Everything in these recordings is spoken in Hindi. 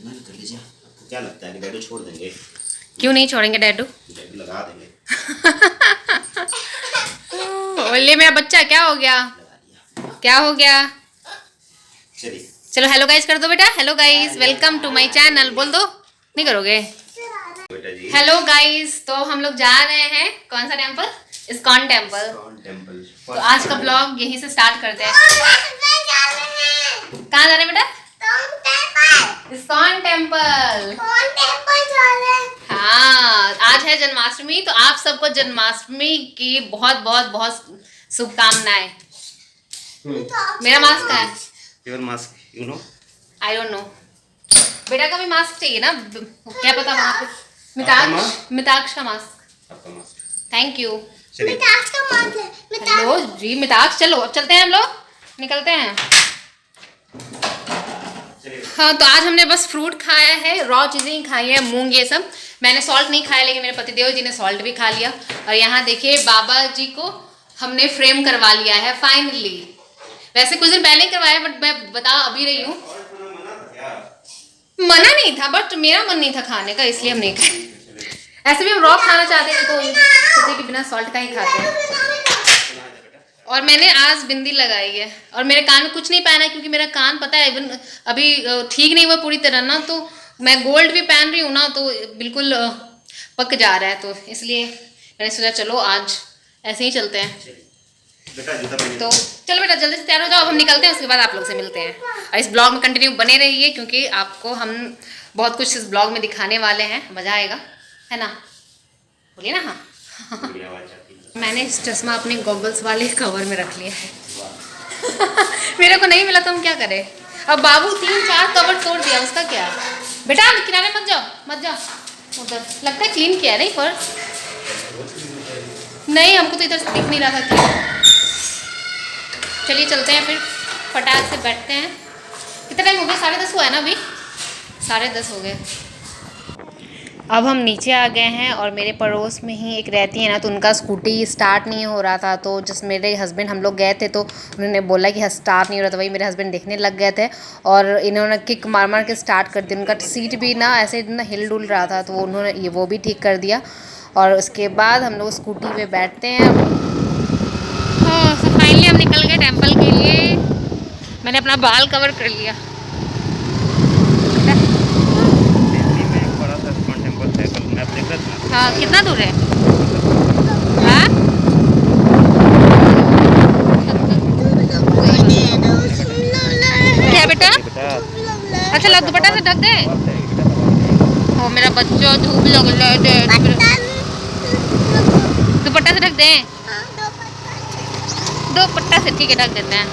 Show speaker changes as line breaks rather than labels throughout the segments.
इतना कर लीजिए। आपको क्या लगता है कि डैडू छोड़ देंगे?
क्यों नहीं छोड़ेंगे डैडू?
डैडू लगा देंगे।
बोलिए मेरा बच्चा, क्या हो गया?
लगा दिया।
क्या हो गया?
चलिए
चलो हेलो गाइस कर दो बेटा। Hello guys, welcome to my channel. बोल दो। नहीं करोगे?
बेटा जी।
हेलो गाइस, तो हम लोग जा रहे हैं कौन सा टेम्पल? ISKCON temple. तो आज का ब्लॉग यहीं से स्टार्ट करते हैं। कहाँ जा रहे हैं बेटा? ISKCON temple. हाँ, आज है जन्माष्टमी, तो आप सबको जन्माष्टमी की बहुत बहुत बहुत शुभकामनाएं। मेरा मास्क है।
Your mask, you know?
I don't know. बेटा का भी मास्क चाहिए ना, क्या पता वहाँ पे। मिताक्ष का मास्क।
आपका मास्क।
Thank you.
मिताक्ष
का मास्क है। हेलो जी मिताक्ष, चलो अब चलते हैं, हम लोग निकलते हैं। हाँ, तो आज हमने बस फ्रूट खाया है, रॉ चीज़ें ही खाई है, मूंग ये सब। मैंने सॉल्ट नहीं खाया, लेकिन मेरे पतिदेव जी ने सॉल्ट भी खा लिया। और यहाँ देखिए बाबा जी को हमने फ्रेम करवा लिया है फाइनली। वैसे कुछ दिन पहले ही करवाया, बट मैं बता अभी रही हूँ, मना नहीं था, बट मेरा मन नहीं था खाने का, इसलिए हम नहीं खाए। ऐसे भी हम रॉ खाना चाहते थे, तो सोचे कि बिना सॉल्ट का ही खाते हैं। और मैंने आज बिंदी लगाई है, और मेरे कान में कुछ नहीं पहना, क्योंकि मेरा कान पता है इवन अभी ठीक नहीं हुआ पूरी तरह ना, तो मैं गोल्ड भी पहन रही हूँ ना, तो बिल्कुल पक जा रहा है, तो इसलिए मैंने सोचा चलो आज ऐसे ही चलते हैं। तो चलो बेटा जल्दी से तैयार हो जाओ, अब हम निकलते हैं, उसके बाद आप लोग से मिलते हैं। और इस ब्लॉग में कंटिन्यू बने रहिए, क्योंकि आपको हम बहुत कुछ इस ब्लॉग में दिखाने वाले हैं, मज़ा आएगा, है ना? बोलिए ना हाँ। मैंने इस चश्मा अपने गॉगल्स वाले कवर में रख लिया है। मेरे को नहीं मिला तो हम क्या करें? अब बाबू 3-4 कवर तोड़ दिया, उसका क्या? बेटा किनारे मत जाओ, मत जाओ उधर। लगता है क्लीन किया है नहीं पर? नहीं, हमको तो इधर दिख नहीं रहा था क्लीन। चलिए चलते हैं फिर, फटाक से बैठते हैं। कितना टाइम हो गया? 10:30 हुआ है ना अभी? 10:30 हो गए। अब हम नीचे आ गए हैं, और मेरे पड़ोस में ही एक रहती है ना, तो उनका स्कूटी स्टार्ट नहीं हो रहा था, तो जिस मेरे हस्बैंड हम लोग गए थे, तो उन्होंने बोला कि स्टार्ट नहीं हो रहा था, वही मेरे हस्बैंड देखने लग गए थे, और इन्होंने किक मार मार के स्टार्ट कर दिया। उनका सीट भी ना ऐसे ना हिल डुल रहा था, तो उन्होंने ये वो भी ठीक कर दिया, और उसके बाद हम लोग स्कूटी पे बैठते हैं। हाँ, तो फाइनली हम निकल गए टेम्पल के लिए। मैंने अपना बाल कवर कर लिया। हाँ, कितना दूर है? हाँ? क्या बेटा? अच्छा ला, दुपट्टा से ढक दे। ओ मेरा बच्चा, धूप लग रहा है, दुपट्टा से ढक दे। दुपट्टा से ठीक है, ढक देते हैं।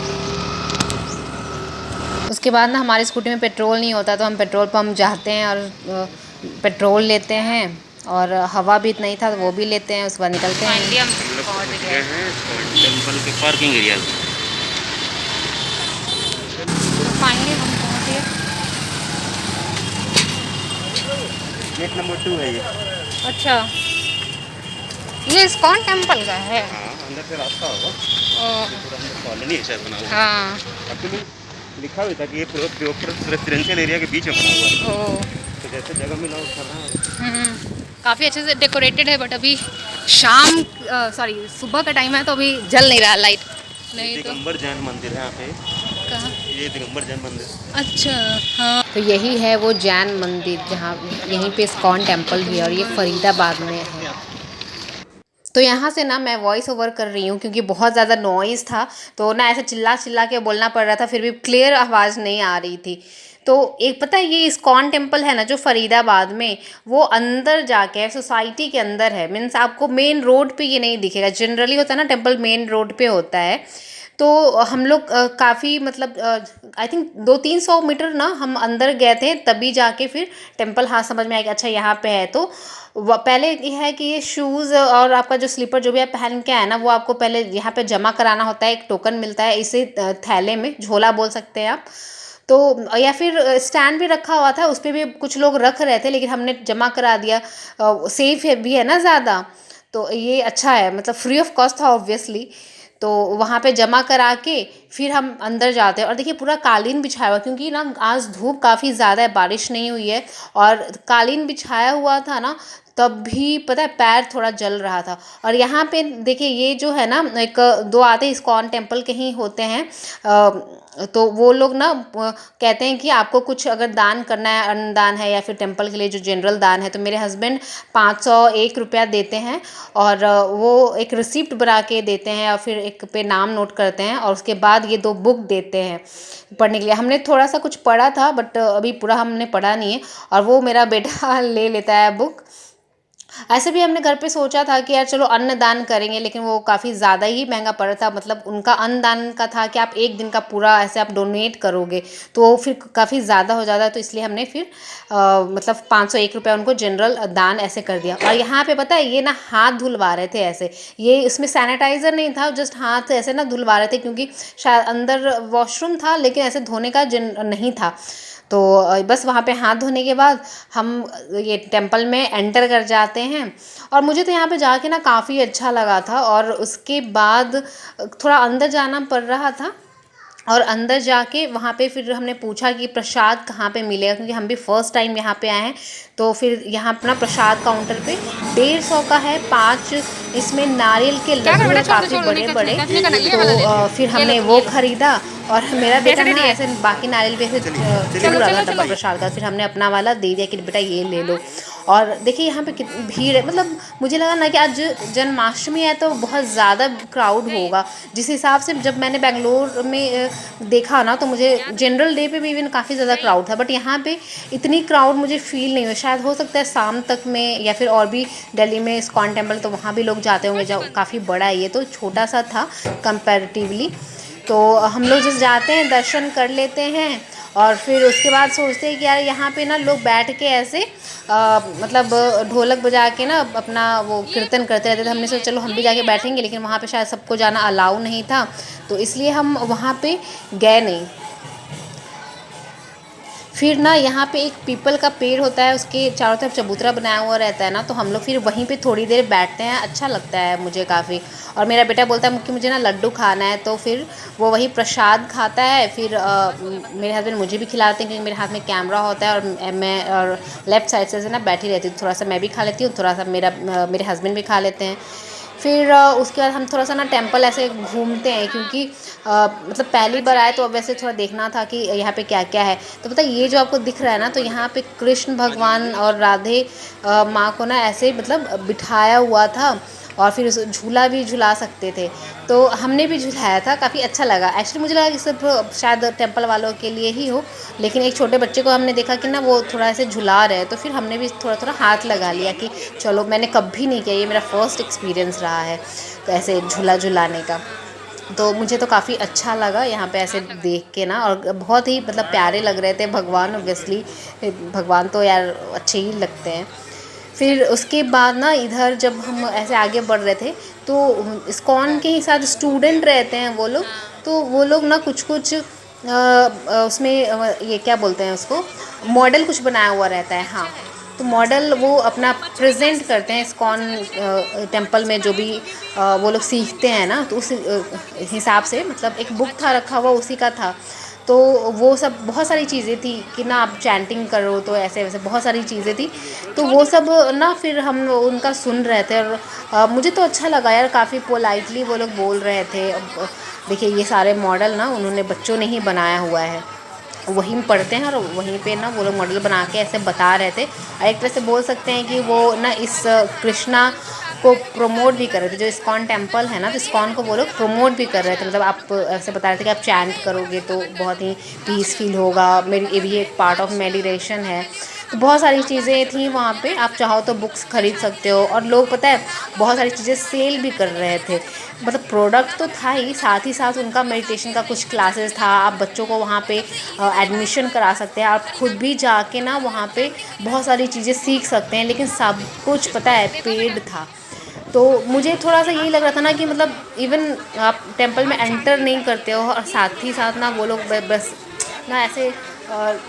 उसके बाद ना हमारी स्कूटी में पेट्रोल नहीं होता, तो हम पेट्रोल पंप जाते हैं और पेट्रोल लेते हैं, और हवा भी इतना ही था तो वो भी लेते हैं, उसके बाद निकलते हैं।
हम पहुंच गए हैं टेंपल के पार्किंग एरिया में।
फाइनली हम पहुंच गए।
गेट नंबर 2 है ये।
अच्छा, ये इस्कॉन टेंपल का है?
हाँ, अंदर से रास्ता होगा, पूरा अंदर कॉलोनी है शायद बना हुआ।
हाँ,
एक्चुअली लिखा हुआ था कि ये रेजिडेंशियल एरिया के बीच में बना हुआ है, तो जैसे जगह मिला उस तरह।
काफ़ी अच्छे से डेकोरेटेड है, बट अभी शाम सुबह का टाइम है, तो अभी जल नहीं रहा लाइट। नहीं तो
दिगंबर जैन मंदिर है यहाँ पे।
कहाँ?
ये दिगंबर जैन मंदिर।
अच्छा हाँ, तो यही है वो जैन मंदिर, जहाँ यहीं पे इस्कॉन टेंपल भी है, और ये फरीदाबाद में है। तो यहाँ से ना मैं वॉइस ओवर कर रही हूँ, क्योंकि बहुत ज़्यादा नॉइज़ था, तो ना ऐसे चिल्ला चिल्ला के बोलना पड़ रहा था, फिर भी क्लियर आवाज़ नहीं आ रही थी। तो एक पता है, ये इस्कॉन टेंपल है ना जो फरीदाबाद में, वो अंदर जाके है, सोसाइटी के अंदर है। मीन्स आपको मेन रोड पे ये नहीं दिखेगा। जनरली होता है ना टेंपल मेन रोड पे होता है, तो हम लोग काफ़ी मतलब आई थिंक 200-300 मीटर ना हम अंदर गए थे, तभी जाके फिर टेंपल हाँ समझ में आया कि अच्छा यहाँ पे है। तो पहले ये है कि ये शूज़ और आपका जो स्लीपर जो भी आप पहन के आए ना, वो आपको पहले यहाँ पे जमा कराना होता है, एक टोकन मिलता है, इसे थैले में, झोला बोल सकते हैं आप। तो या फिर स्टैंड भी रखा हुआ था, उस पर भी कुछ लोग रख रहे थे, लेकिन हमने जमा करा दिया। सेफ है भी है ना ज़्यादा, तो ये अच्छा है, मतलब फ्री ऑफ कॉस्ट था ऑब्वियसली। तो वहाँ पे जमा करा के फिर हम अंदर जाते हैं। और देखिए पूरा कालीन बिछाया हुआ, क्योंकि ना आज धूप काफ़ी ज़्यादा है, बारिश नहीं हुई है, और कालीन बिछाया हुआ था ना, तब भी पता है पैर थोड़ा जल रहा था। और यहाँ पे देखिए ये जो है ना, एक दो आधे इस्कॉन टेम्पल के ही होते हैं, तो वो लोग ना कहते हैं कि आपको कुछ अगर दान करना है, अन्नदान है या फिर टेम्पल के लिए जो जनरल दान है, तो मेरे हस्बैंड 501 रुपया देते हैं, और वो एक रिसिप्ट बना के देते हैं, और फिर एक पे नाम नोट करते हैं, और उसके बाद ये 2 बुक देते हैं पढ़ने के लिए। हमने थोड़ा सा कुछ पढ़ा था, बट अभी पूरा हमने पढ़ा नहीं है, और वो मेरा बेटा ले लेता है बुक। ऐसे भी हमने घर पे सोचा था कि यार चलो अन्नदान करेंगे, लेकिन वो काफ़ी ज़्यादा ही महंगा पड़ रहा था। मतलब उनका अन्नदान का था कि आप एक दिन का पूरा ऐसे आप डोनेट करोगे, तो वो फिर काफ़ी ज़्यादा हो जाता है, तो इसलिए हमने फिर मतलब 501 रुपया उनको जनरल दान ऐसे कर दिया। और यहाँ पे पता है ये ना हाथ धुलवा रहे थे ऐसे, ये इसमें सैनिटाइज़र नहीं था, जस्ट हाथ ऐसे ना धुलवा रहे थे, क्योंकि शायद अंदर वॉशरूम था लेकिन ऐसे धोने का नहीं था। तो बस वहाँ पे हाथ धोने के बाद हम ये टेम्पल में एंटर कर जाते हैं। और मुझे तो यहाँ पे जाके ना काफ़ी अच्छा लगा था, और उसके बाद थोड़ा अंदर जाना पड़ रहा था, और अंदर जाके वहाँ पे फिर हमने पूछा कि प्रसाद कहाँ पे मिलेगा, क्योंकि हम भी फर्स्ट टाइम यहाँ पे आए हैं। तो फिर यहाँ अपना प्रसाद काउंटर पे 150 का है 5, इसमें नारियल के लड्डू है काफ़ी बड़े बड़े। तो फिर हमने वो ख़रीदा, और मेरा बेटा ना ऐसे बाकी नारियल पे ऐसे चल रहा था डब्बा प्रसाद का, फिर हमने अपना वाला दे दिया कि बेटा ये ले लो। और देखिए यहाँ पे कितनी भीड़ है, मतलब मुझे लगा ना कि आज जन्माष्टमी है तो बहुत ज़्यादा क्राउड होगा। जिस हिसाब से जब मैंने बेंगलोर में देखा ना, तो मुझे जनरल डे पे भी इवन काफ़ी ज़्यादा क्राउड था, बट यहाँ पे इतनी क्राउड मुझे फील नहीं हुई। शायद हो सकता है शाम तक में, या फिर और भी दिल्ली में इस्कॉन टेम्पल तो वहाँ भी लोग जाते होंगे, जब काफ़ी बड़ा है, ये तो छोटा सा था कंपैरेटिवली। तो हम लोग जस्ट जाते हैं, दर्शन कर लेते हैं, और फिर उसके बाद सोचते हैं कि यार यहाँ पे ना लोग बैठ के ऐसे मतलब ढोलक बजा के ना अपना वो कीर्तन करते रहते थे। हमने सोचा चलो हम भी जाके बैठेंगे, लेकिन वहाँ पे शायद सबको जाना अलाउ नहीं था, तो इसलिए हम वहाँ पे गए नहीं। फिर ना यहाँ पे एक पीपल का पेड़ होता है, उसके चारों तरफ चबूतरा बनाया हुआ रहता है ना, तो हम लोग फिर वहीं पे थोड़ी देर बैठते हैं, अच्छा लगता है मुझे काफ़ी। और मेरा बेटा बोलता है कि मुझे ना लड्डू खाना है, तो फिर वो वही प्रसाद खाता है। फिर मेरे हस्बैंड मुझे भी खिलाते हैं, क्योंकि मेरे हाथ में कैमरा होता है, और मैं और लेफ़्ट साइड से ना बैठी रहती हूँ, थोड़ा सा मैं भी खा लेती हूँ, थोड़ा सा मेरे हस्बैंड भी खा लेते हैं। फिर उसके बाद हम थोड़ा सा ना टेम्पल ऐसे घूमते हैं, क्योंकि मतलब पहली बार आए तो वैसे थोड़ा देखना था कि यहाँ पे क्या क्या है। तो पता है ये जो आपको दिख रहा है ना, तो यहाँ पे कृष्ण भगवान और राधे माँ को ना ऐसे मतलब बिठाया हुआ था, और फिर उस झूला भी झुला सकते थे, तो हमने भी झुलाया था, काफ़ी अच्छा लगा। एक्चुअली मुझे लगा कि सिर्फ शायद टेम्पल वालों के लिए ही हो, लेकिन एक छोटे बच्चे को हमने देखा कि ना वो थोड़ा ऐसे झुला रहे हैं, तो फिर हमने भी थोड़ा थोड़ा हाथ लगा लिया कि चलो, मैंने कभी नहीं किया, ये मेरा फर्स्ट एक्सपीरियंस रहा है तो ऐसे झूला झुलाने का। तो मुझे तो काफ़ी अच्छा लगा यहाँ पे ऐसे देख के ना, और बहुत ही मतलब प्यारे लग रहे थे भगवान। ऑब्वियसली भगवान तो यार अच्छे ही लगते हैं। फिर उसके बाद ना इधर जब हम ऐसे आगे बढ़ रहे थे, तो इस्कॉन के ही साथ स्टूडेंट रहते हैं वो लोग, तो वो लोग ना कुछ कुछ उसमें ये क्या बोलते हैं उसको, मॉडल कुछ बनाया हुआ रहता है। हाँ, तो मॉडल वो अपना प्रेजेंट करते हैं इस्कॉन टेम्पल में, जो भी वो लोग सीखते हैं ना, तो उस हिसाब से मतलब एक बुक था रखा हुआ, उसी का था। तो वो सब बहुत सारी चीज़ें थी कि ना आप चैंटिंग करो, तो ऐसे वैसे बहुत सारी चीज़ें थी, तो वो सब ना फिर हम उनका सुन रहे थे। और मुझे तो अच्छा लगा यार, काफ़ी पोलाइटली वो लोग बोल रहे थे। अब देखिए ये सारे मॉडल ना उन्होंने बच्चों ने ही बनाया हुआ है, वहीं पढ़ते हैं, और वहीं पे ना वो लोग मॉडल बना के ऐसे बता रहे थे। और एक तरह से बोल सकते हैं कि वो ना इस कृष्णा को प्रमोट भी कर रहे थे, जो इस्कॉन टेम्पल है ना, तो इस्कॉन को वो लोग प्रमोट भी कर रहे थे। मतलब आप ऐसे बता रहे थे कि आप चैंट करोगे तो बहुत ही पीस फील होगा, मेरी ये भी एक पार्ट ऑफ मेडिटेशन है। तो बहुत सारी चीज़ें थी वहाँ पे, आप चाहो तो बुक्स खरीद सकते हो। और लोग पता है बहुत सारी चीज़ें सेल भी कर रहे थे, मतलब प्रोडक्ट तो था ही साथ उनका मेडिटेशन का कुछ क्लासेस था। आप बच्चों को वहाँ पे एडमिशन करा सकते हैं, आप खुद भी जाके ना वहाँ पे बहुत सारी चीज़ें सीख सकते हैं, लेकिन सब कुछ पता है पेड था। तो मुझे थोड़ा सा यही लग रहा था ना कि मतलब इवन आप टेंपल में एंटर नहीं करते हो, और साथ ही साथ ना वो लोग बस ना ऐसे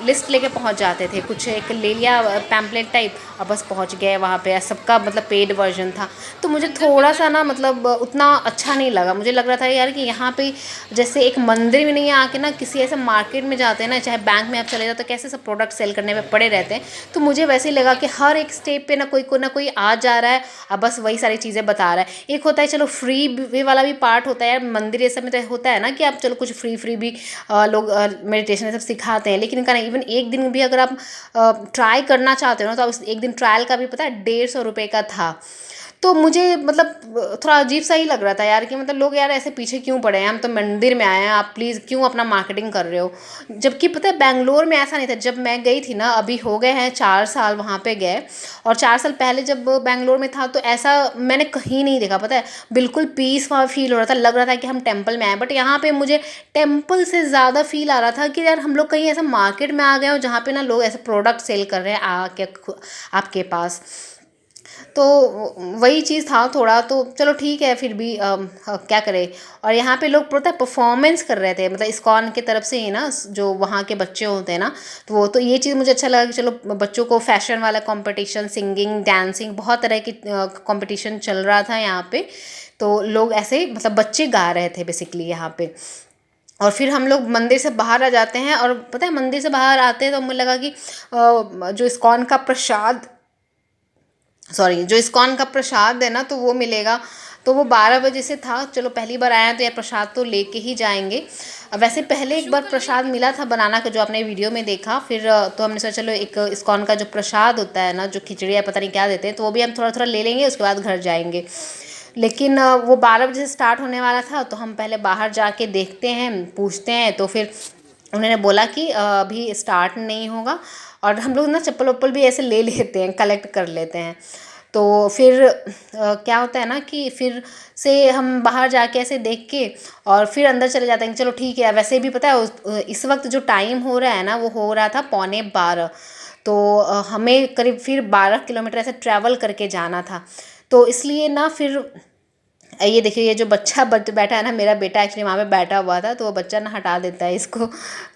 लिस्ट लेके पहुंच जाते थे, कुछ एक ले लिया पैम्पलेट टाइप और बस पहुंच गए वहाँ पे। सबका मतलब पेड वर्जन था, तो मुझे थोड़ा सा ना मतलब उतना अच्छा नहीं लगा। मुझे लग रहा था यार कि यहाँ पे जैसे एक मंदिर में नहीं आके ना किसी ऐसे मार्केट में जाते हैं ना, चाहे बैंक में आप चले जाओ तो कैसे सब प्रोडक्ट सेल करने में पड़े रहते हैं, तो मुझे वैसे ही लगा कि हर एक स्टेप पे ना कोई आ जा रहा है और बस वही सारी चीज़ें बता रहा है। एक होता है चलो फ्री वे वाला भी पार्ट होता है यार, मंदिर ये सब में तो होता है ना कि आप चलो कुछ फ्री भी लोग मेडिटेशन सब सिखाते हैं, लेकिन इनका नहीं। इवन एक दिन भी अगर आप ट्राई करना चाहते हो ना, तो आप एक दिन ट्रायल का भी पता है 150 रुपये का था। तो मुझे मतलब थोड़ा अजीब सा ही लग रहा था यार कि मतलब लोग यार ऐसे पीछे क्यों पड़े हैं, हम तो मंदिर में आए हैं, आप प्लीज़ क्यों अपना मार्केटिंग कर रहे हो। जबकि पता है बेंगलोर में ऐसा नहीं था। जब मैं गई थी ना, अभी हो गए हैं 4 साल वहाँ पे गए, और 4 साल पहले जब बेंगलोर में था तो ऐसा मैंने कहीं नहीं देखा। पता है बिल्कुल पीस वहाँ फील हो रहा था, लग रहा था कि हम टेम्पल में आए। बट यहाँ पे मुझे टेम्पल से ज़्यादा फील आ रहा था कि यार हम लोग कहीं ऐसा मार्केट में आ गए हो जहाँ पे ना लोग ऐसे प्रोडक्ट सेल कर रहे हैं आके आपके पास। तो वही चीज़ था थोड़ा। तो चलो ठीक है, फिर भी क्या करें। और यहाँ पे लोग पता है परफॉर्मेंस कर रहे थे, मतलब इस्कॉन की तरफ से ही ना, जो वहाँ के बच्चे होते हैं ना, तो वो तो ये चीज़ मुझे अच्छा लगा कि चलो बच्चों को फैशन वाला कंपटीशन, सिंगिंग, डांसिंग, बहुत तरह की कंपटीशन चल रहा था यहाँ पे। तो लोग ऐसे मतलब बच्चे गा रहे थे बेसिकली यहाँ पे। और फिर हम लोग मंदिर से बाहर आ जाते हैं, और पता है मंदिर से बाहर आते हैं तो मुझे लगा कि जो इस्कॉन का प्रसाद जो इस्कॉन का प्रसाद है ना, तो वो मिलेगा। तो वो 12 बजे से था। चलो पहली बार आया तो यार प्रसाद तो लेके ही जाएंगे। वैसे पहले एक बार प्रसाद मिला था बनाना का, जो आपने वीडियो में देखा। फिर तो हमने सोचा चलो एक इस्कॉन का जो प्रसाद होता है ना, जो खिचड़ी है पता नहीं क्या देते हैं, तो वो भी हम थोड़ा थोड़ा ले लेंगे, उसके बाद घर जाएंगे। लेकिन वो 12 बजे से स्टार्ट होने वाला था, तो हम पहले बाहर जाके देखते हैं, पूछते हैं। तो फिर उन्होंने बोला कि अभी स्टार्ट नहीं होगा। और हम लोग ना चप्पल वप्पल भी ऐसे ले लेते हैं, कलेक्ट कर लेते हैं। तो फिर क्या होता है ना कि फिर से हम बाहर जाके ऐसे देख के और फिर अंदर चले जाते हैं कि चलो ठीक है। वैसे भी पता है इस वक्त जो टाइम हो रहा है ना, वो हो रहा था 11:15। तो हमें करीब फिर 12 किलोमीटर ऐसे ट्रैवल करके जाना था। तो इसलिए ना फिर ये देखिए, ये जो बच्चा बैठा है ना, मेरा बेटा एक्चुअली वहाँ पे बैठा हुआ था, तो वो बच्चा ना हटा देता है इसको।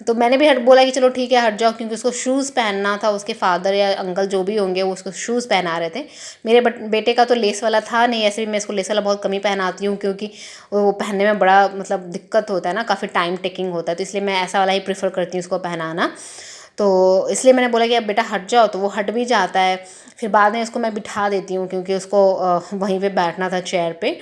तो मैंने भी बोला कि चलो ठीक है हट जाओ, क्योंकि उसको शूज़ पहनना था। उसके फादर या अंकल जो भी होंगे वो उसको शूज़ पहना रहे थे। मेरे बेटे का तो लेस वाला था नहीं, ऐसे भी मैं इसको लेस वाला बहुत कम ही पहनाती हूँ, क्योंकि वो पहनने में बड़ा मतलब दिक्कत होता है ना, काफ़ी टाइम टेकिंग होता है। तो इसलिए मैं ऐसा वाला ही प्रेफर करती हूँ उसको पहनाना। तो इसलिए मैंने बोला कि अब बेटा हट जाओ, तो वो हट भी जाता है। फिर बाद में उसको मैं बिठा देती हूँ, क्योंकि उसको वहीं पे बैठना था चेयर पे।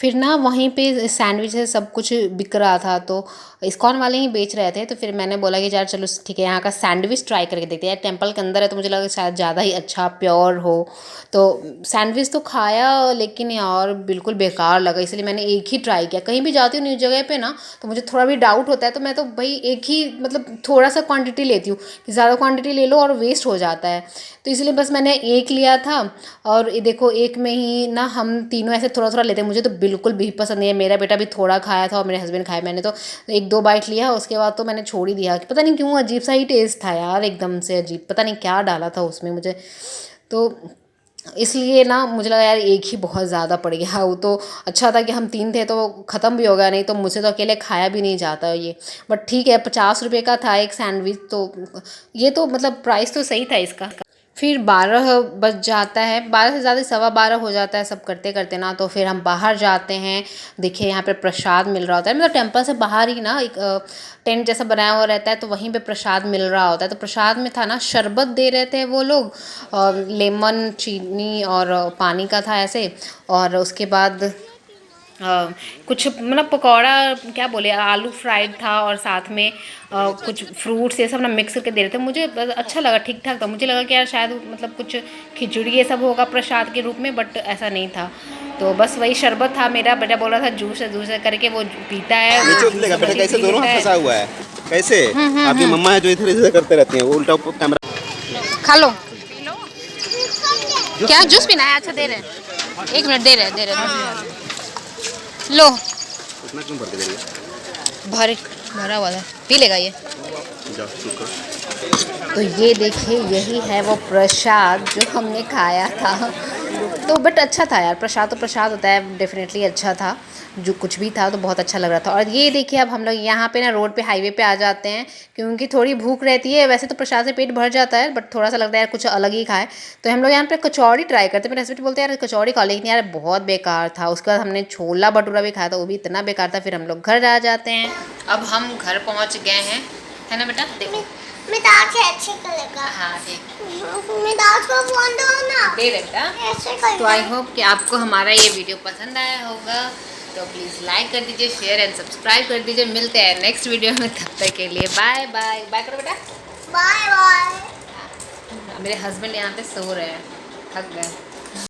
फिर ना वहीं पे सैंडविचेस सब कुछ बिक रहा था, तो इस्कॉन वाले ही बेच रहे थे। तो फिर मैंने बोला कि यार चलो ठीक है, यहाँ का सैंडविच ट्राई करके देखते हैं। यार टेंपल के अंदर है तो मुझे लगा शायद ज़्यादा ही अच्छा प्योर हो। तो सैंडविच तो खाया, लेकिन यार बिल्कुल बेकार लगा। इसलिए मैंने एक ही ट्राई किया। कहीं भी जाती हूँ न्यू जगह पे ना, तो मुझे थोड़ा भी डाउट होता है, तो मैं तो भाई एक ही मतलब थोड़ा सा क्वांटिटी लेती हूँ, कि ज़्यादा क्वांटिटी ले लो और वेस्ट हो जाता है। तो इसलिए बस मैंने एक लिया था। और ये देखो, एक में ही ना हम तीनों ऐसे थोड़ा थोड़ा लेते हैं। मुझे तो बिल्कुल भी पसंद नहीं है। मेरा बेटा भी थोड़ा खाया था और मेरे हस्बैंड खाए। मैंने तो 1-2 बाइट लिया, उसके बाद तो मैंने छोड़ ही दिया। पता नहीं क्यों अजीब सा ही टेस्ट था यार, एकदम से अजीब। पता नहीं क्या डाला था उसमें मुझे, तो इसलिए ना मुझे लगा यार एक ही बहुत ज़्यादा पड़ गया। वो तो अच्छा था कि हम 3 थे तो ख़त्म भी हो गया, नहीं तो मुझसे तो अकेले खाया भी नहीं जाता ये। बट ठीक है, 50 रुपये का था एक सैंडविच, तो ये तो मतलब प्राइस तो सही था इसका। फिर 12 बज जाता है, 12 से ज़्यादा 12:15 हो जाता है सब करते करते ना। तो फिर हम बाहर जाते हैं। देखिए यहाँ पे प्रसाद मिल रहा होता है, मतलब टेंपल से बाहर ही ना एक टेंट जैसा बनाया हुआ रहता है, तो वहीं पे प्रसाद मिल रहा होता है। तो प्रसाद में था ना शरबत दे रहे थे वो लोग, लेमन, चीनी और पानी का था ऐसे। और उसके बाद कुछ मतलब पकौड़ा, क्या बोले, आलू फ्राइड था, और साथ में कुछ फ्रूट्स ये सब ना मिक्स करके दे रहे थे। मुझे अच्छा लगा, ठीक ठाक था। मुझे लगा कि यार शायद मतलब कुछ खिचड़ी ये सब होगा प्रसाद के रूप में, बट ऐसा नहीं था। तो बस वही शरबत था। मेरा बेटा बोल रहा था जूस है, जूस है करके वो पीता है।
नीचे उतरेगा बेटा, कैसे दोनों हाथ फंसा हुआ है, कैसे आपकी मम्मा है जो इधर इधर करते रहती हैं, वो उल्टा कैमरा।
खा लो। क्या जूस पीना है? अच्छा दे रहे हैं, 1 मिनट, दे रहे हैं। लो।
इतना क्यों भर के दे रही है?
भरा हुआ था, पी लेगा ये। तो ये देखिए, यही है वो प्रसाद जो हमने खाया था। तो बट अच्छा था यार, प्रसाद तो प्रसाद होता है, डेफिनेटली अच्छा था, जो कुछ भी था तो बहुत अच्छा लग रहा था। और ये देखिए अब हम लोग यहाँ पे ना रोड पे हाईवे पे आ जाते हैं, क्योंकि थोड़ी भूख रहती है। वैसे तो प्रसाद से पेट भर जाता है, बट थोड़ा सा लगता है यार कुछ अलग ही खाए, तो हम लोग यहाँ पे कचौड़ी ट्राई करते हैं। मेरे हस्बैंड बोलते हैं यार कचौड़ी खाओ, लेकिन यार बहुत बेकार था। उसके बाद हमने छोला भटूरा भी खाया था, वो भी इतना बेकार था। फिर हम लोग घर आ जाते हैं। अब हम घर पहुँच गए हैं, है ना बेटा? देखो
मिताज से अच्छे करेगा।
हाँ देख,
मिताज को फोन दो ना।
दे बेटा।
ऐसे करेगा।
तो आई होप कि आपको हमारा ये वीडियो पसंद आया होगा, तो प्लीज़ लाइक कर दीजिए, शेयर एंड सब्सक्राइब कर दीजिए। मिलते हैं नेक्स्ट वीडियो में, तब तक के लिए बाय बाय। बाय करो बेटा।
Bye bye.
मेरे हस्बैंड यहाँ पे सो रहे हैं, थक गए।